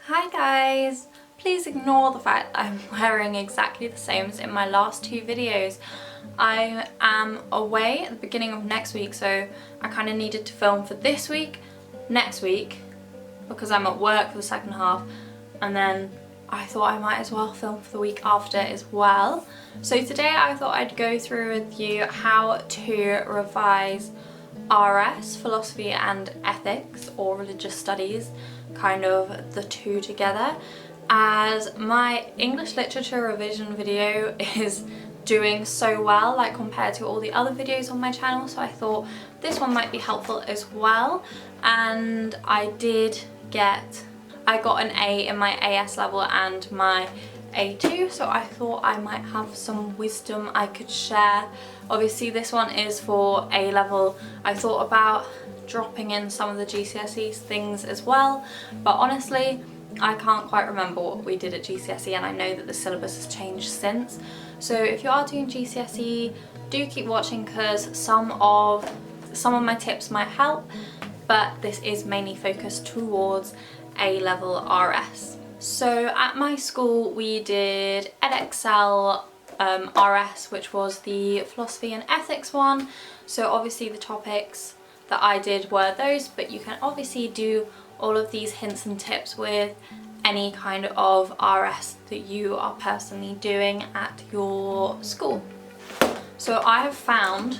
Hi guys! Please ignore the fact I'm wearing exactly the same as in my last two videos. I am away at the beginning of next week, so I kind of needed to film for this week, next week, because I'm at work for the second half, and then I thought I might as well film for the week after as well. So today I thought I'd go through with you how to revise RS, philosophy and ethics, or religious studies, kind of the two together, as my English literature revision video is doing so well, like compared to all the other videos on my channel, so I thought this one might be helpful as well. And I got an A in my AS level and my A2, so I thought I might have some wisdom I could share. Obviously this one is for A level. I thought about dropping in some of the GCSE things as well, but honestly I can't quite remember what we did at GCSE, and I know that the syllabus has changed since. So if you are doing GCSE, do keep watching because some of my tips might help, but this is mainly focused towards A level RS. So at my school we did edXL RS, which was the philosophy and ethics one. So obviously the topics that I did were those, but you can obviously do all of these hints and tips with any kind of RS that you are personally doing at your school. So I have found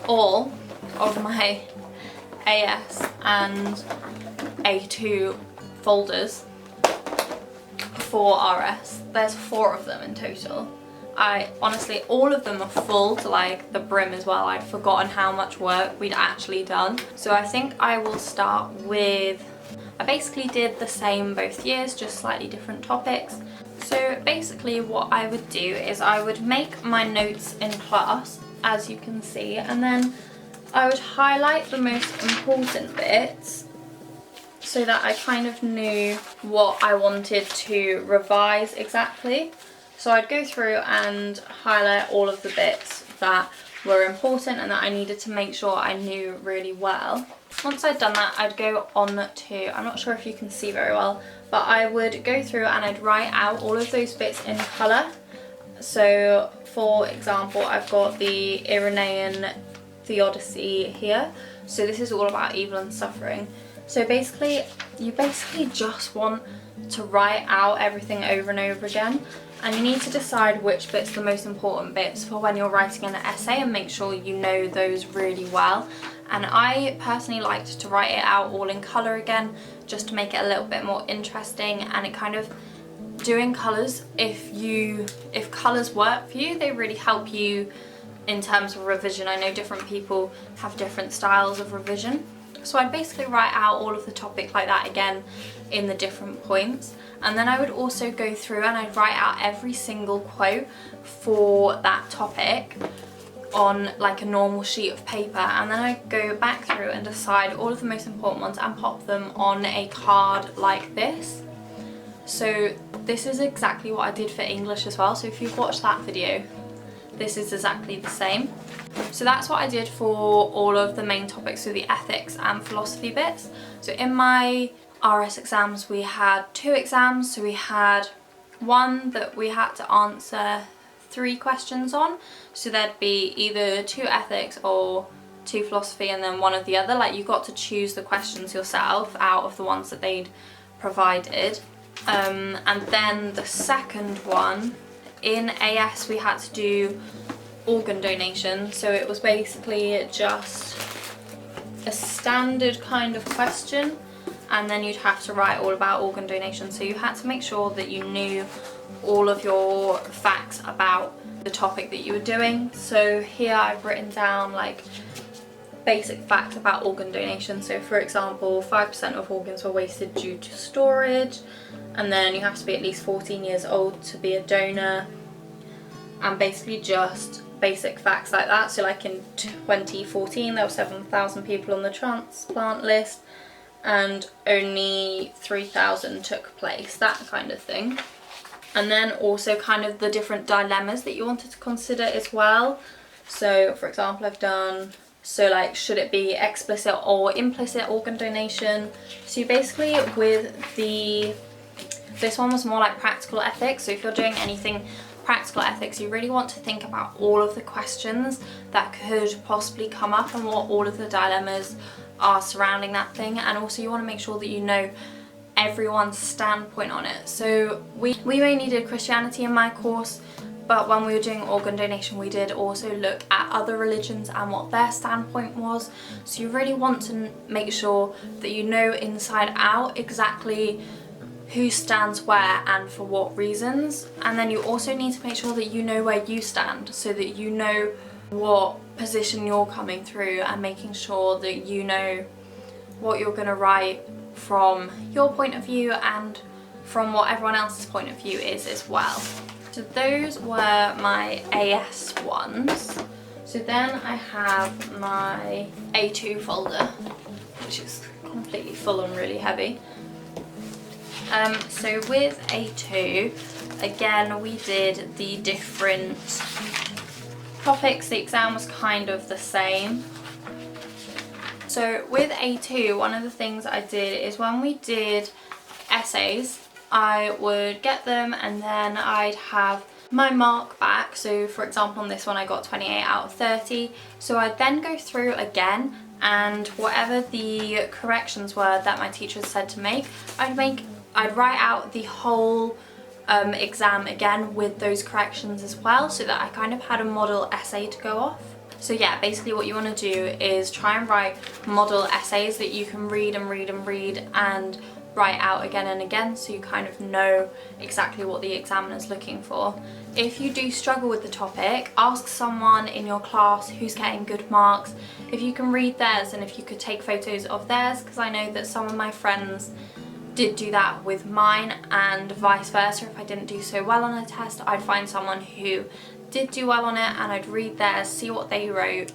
all of my AS and A2 folders for RS. There's 4 of them in total. Honestly, all of them are full to like the brim as well. I'd forgotten how much work we'd actually done. So I think I will start with, I basically did the same both years, just slightly different topics. So basically what I would do is I would make my notes in class, as you can see, and then I would highlight the most important bits so that I kind of knew what I wanted to revise exactly. So I'd go through and highlight all of the bits that were important and that I needed to make sure I knew really well. Once I'd done that, I'd go on to, I'm not sure if you can see very well, but I would go through and I'd write out all of those bits in colour. So for example, I've got the Irenaean Theodicy here. So this is all about evil and suffering. So basically, you just want to write out everything over and over again, and you need to decide which bit's the most important bits for when you're writing an essay and make sure you know those really well. And I personally liked to write it out all in colour again, just to make it a little bit more interesting. And it kind of, doing colours, if colours work for you, they really help you in terms of revision. I know different people have different styles of revision. So I'd basically write out all of the topic like that again in the different points, and then I would also go through and I'd write out every single quote for that topic on like a normal sheet of paper, and then I'd go back through and decide all of the most important ones and pop them on a card like this. So this is exactly what I did for English as well, so if you've watched that video, this is exactly the same. So that's what I did for all of the main topics, so the ethics and philosophy bits. So in my RS exams we had 2 exams, so we had one that we had to answer 3 questions on, so there'd be either 2 ethics or 2 philosophy and then one of the other, like you got to choose the questions yourself out of the ones that they'd provided. And then the second one, in AS we had to do organ donation, so it was basically just a standard kind of question, and then you'd have to write all about organ donation. So you had to make sure that you knew all of your facts about the topic that you were doing. So here I've written down like basic facts about organ donation. So for example, 5% of organs were wasted due to storage, and then you have to be at least 14 years old to be a donor, and basically just basic facts like that. So like in 2014 there were 7,000 people on the transplant list and only 3,000 took place, that kind of thing. And then also kind of the different dilemmas that you wanted to consider as well. So for example, I've done So like, should it be explicit or implicit organ donation? So basically this one was more like practical ethics. So if you're doing anything practical ethics, you really want to think about all of the questions that could possibly come up and what all of the dilemmas are surrounding that thing. And also you want to make sure that you know everyone's standpoint on it. So we mainly did Christianity in my course, but when we were doing organ donation we did also look at other religions and what their standpoint was. So you really want to make sure that you know inside out exactly who stands where and for what reasons. And then you also need to make sure that you know where you stand, so that you know what position you're coming through, and making sure that you know what you're going to write from your point of view and from what everyone else's point of view is as well. So those were my AS ones. So then I have my A2 folder, which is completely full and really heavy. So with A2, again we did the different topics. The exam was kind of the same. So with A2, one of the things I did is when we did essays, I would get them and then I'd have my mark back. So for example on this one I got 28 out of 30. So I'd then go through again, and whatever the corrections were that my teacher said to make, I'd write out the whole exam again with those corrections as well, so that I kind of had a model essay to go off. So yeah, basically what you want to do is try and write model essays that you can read and read and read and write out again and again, so you kind of know exactly what the examiner's looking for. If you do struggle with the topic, ask someone in your class who's getting good marks if you can read theirs and if you could take photos of theirs, because I know that some of my friends did do that with mine, and vice versa. If I didn't do so well on a test, I'd find someone who did do well on it and I'd read theirs, see what they wrote,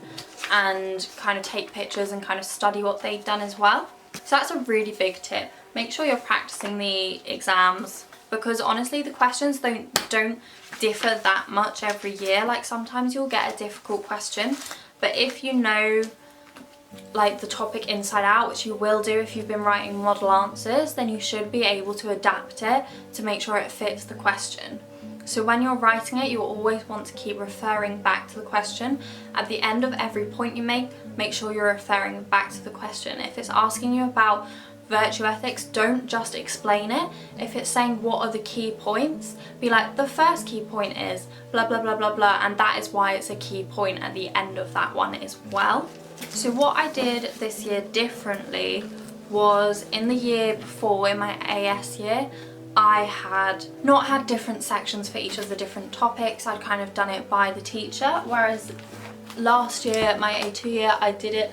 and kind of take pictures and kind of study what they'd done as well. So that's a really big tip. Make sure you're practicing the exams, because honestly the questions don't differ that much every year. Like sometimes you'll get a difficult question, but if you know like the topic inside out, which you will do if you've been writing model answers, then you should be able to adapt it to make sure it fits the question. So when you're writing it, you always want to keep referring back to the question. At the end of every point you make sure you're referring back to the question. If it's asking you about virtue ethics, don't just explain it. If it's saying what are the key points, be like, the first key point is blah blah blah blah blah, and that is why it's a key point at the end of that one as well. So what I did this year differently was, in the year before, in my AS year, I had not had different sections for each of the different topics. I'd kind of done it by the teacher, whereas last year, my A2 year, I did it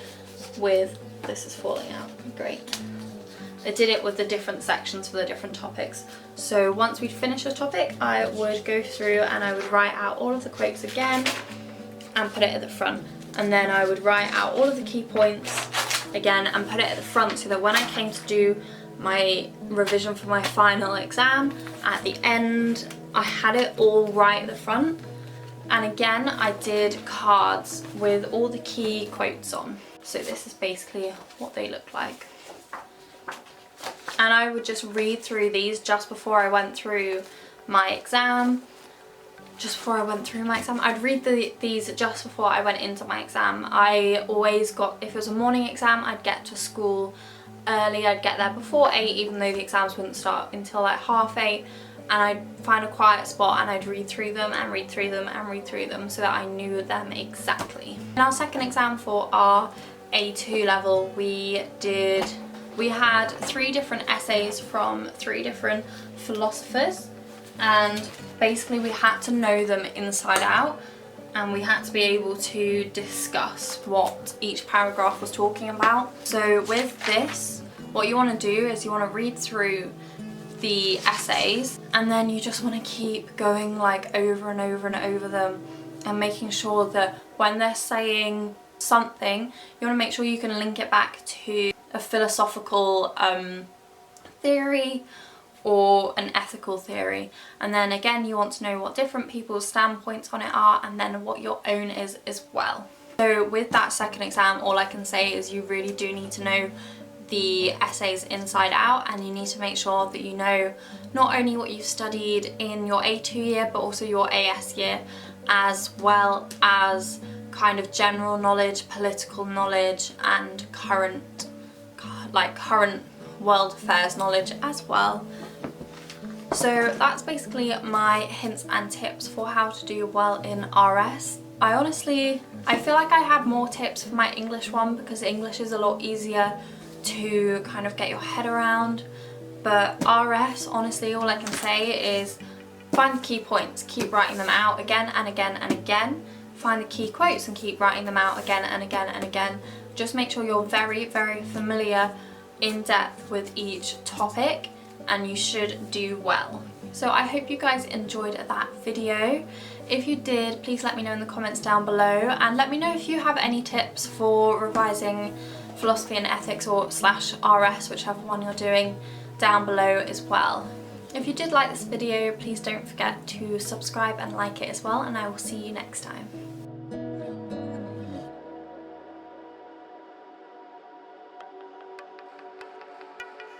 with, this is falling out, great. I did it with the different sections for the different topics. So once we'd finished a topic, I would go through and I would write out all of the quotes again and put it at the front. And then I would write out all of the key points again and put it at the front, so that when I came to do my revision for my final exam, at the end I had it all right at the front. And again, I did cards with all the key quotes on. So this is basically what they look like. And I would just read through these just before I went through my exam. I'd read these just before I went into my exam. I always got, if it was a morning exam, I'd get to school early. I'd get there before 8, even though the exams wouldn't start until like 8:30. And I'd find a quiet spot and I'd read through them and read through them and read through them, so that I knew them exactly. In our second exam for our A2 level, we had 3 different essays from 3 different philosophers, and basically we had to know them inside out, and we had to be able to discuss what each paragraph was talking about. So with this, what you want to do is you want to read through the essays, and then you just want to keep going like over and over and over them, and making sure that when they're saying something, you want to make sure you can link it back to a philosophical theory or an ethical theory. And then again, you want to know what different people's standpoints on it are, and then what your own is as well. So with that second exam, all I can say is you really do need to know the essays inside out, and you need to make sure that you know not only what you've studied in your A2 year but also your AS year, as well as kind of general knowledge, political knowledge, and current world affairs knowledge as well. So that's basically my hints and tips for how to do well in RS. I feel like I had more tips for my English one because English is a lot easier to kind of get your head around, but RS, honestly, all I can say is find the key points, keep writing them out again and again and again, find the key quotes and keep writing them out again and again and again. Just make sure you're very, very familiar, in depth with each topic, and you should do well. So I hope you guys enjoyed that video. If you did, please let me know in the comments down below, and let me know if you have any tips for revising philosophy and ethics or /RS, whichever one you're doing, down below as well. If you did like this video, please don't forget to subscribe and like it as well, and I will see you next time.